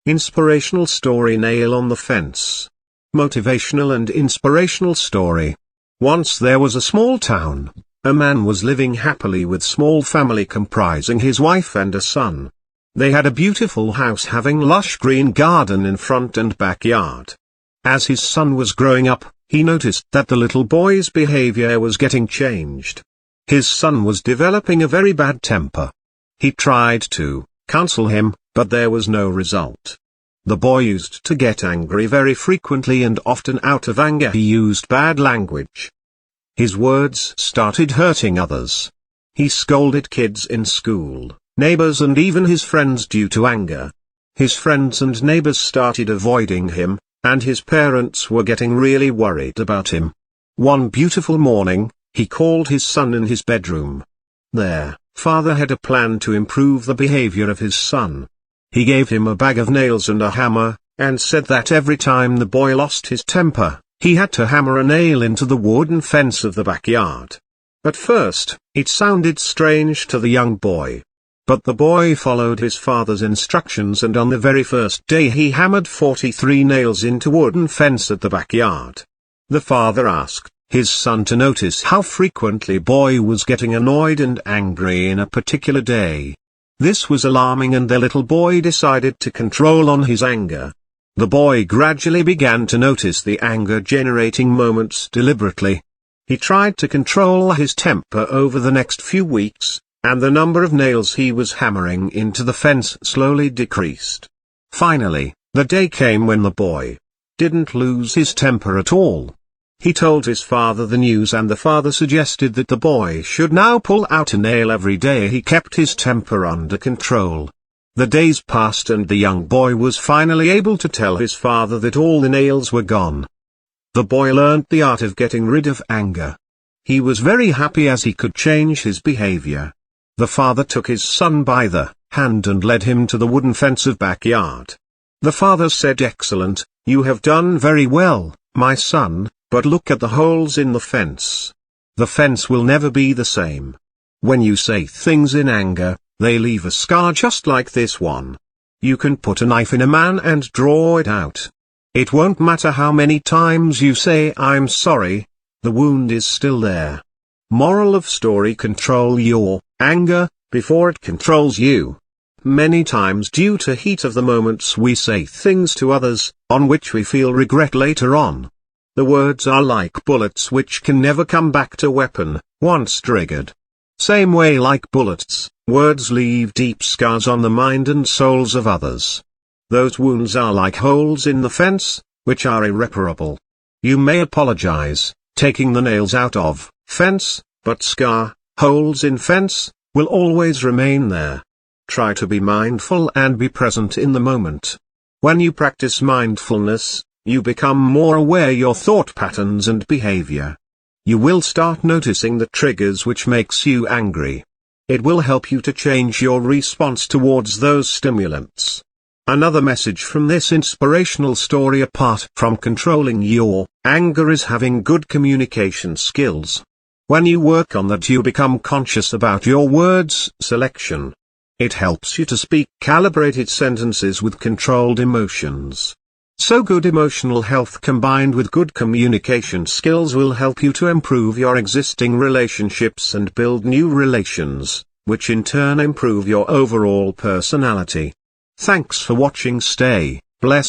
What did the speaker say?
Inspirational story: Nail on the fence. Motivational and inspirational story. Once there was a small town. A man was living happily with small family comprising his wife and a son. They had a beautiful house having lush green garden in front and backyard. As his son was growing up, he noticed that the little boy's behavior was getting changed. His son was developing a very bad temper. He tried to counsel him, but there was no result. The boy used to get angry very frequently, and often out of anger he used bad language. His words started hurting others. He scolded kids in school, neighbors and even his friends due to anger. His friends and neighbors started avoiding him, and his parents were getting really worried about him. One beautiful morning, he called his son in his bedroom. Their father had a plan to improve the behavior of his son. He gave him a bag of nails and a hammer, and said that every time the boy lost his temper, he had to hammer a nail into the wooden fence of the backyard. At first, it sounded strange to the young boy. But the boy followed his father's instructions, and on the very first day he hammered 43 nails into wooden fence at the backyard. The father asked his son to notice how frequently boy was getting annoyed and angry in a particular day. This was alarming, and the little boy decided to control on his anger. The boy gradually began to notice the anger-generating moments deliberately. He tried to control his temper over the next few weeks, and the number of nails he was hammering into the fence slowly decreased. Finally, the day came when the boy didn't lose his temper at all. He told his father the news, and the father suggested that the boy should now pull out a nail every day he kept his temper under control. The days passed, and the young boy was finally able to tell his father that all the nails were gone. The boy learned the art of getting rid of anger. He was very happy as he could change his behavior. The father took his son by the hand and led him to the wooden fence of backyard. The father said, "Excellent, you have done very well, my son, but look at the holes in the fence. The fence will never be the same. When you say things in anger, they leave a scar just like this one. You can put a knife in a man and draw it out. It won't matter how many times you say I'm sorry, the wound is still there." Moral of story: control your anger before it controls you. Many times, due to heat of the moments, we say things to others, on which we feel regret later on. The words are like bullets which can never come back to weapon, once triggered. Same way, like bullets, words leave deep scars on the mind and souls of others. Those wounds are like holes in the fence, which are irreparable. You may apologize, taking the nails out of fence, but holes in fence, will always remain there. Try to be mindful and be present in the moment. When you practice mindfulness, you become more aware your thought patterns and behavior. You will start noticing the triggers which makes you angry. It will help you to change your response towards those stimulants. Another message from this inspirational story: apart from controlling your anger, is having good communication skills. When you work on that, you become conscious about your words selection. It helps you to speak calibrated sentences with controlled emotions. So good emotional health combined with good communication skills will help you to improve your existing relationships and build new relations, which in turn improve your overall personality. Thanks for watching. Stay blessed.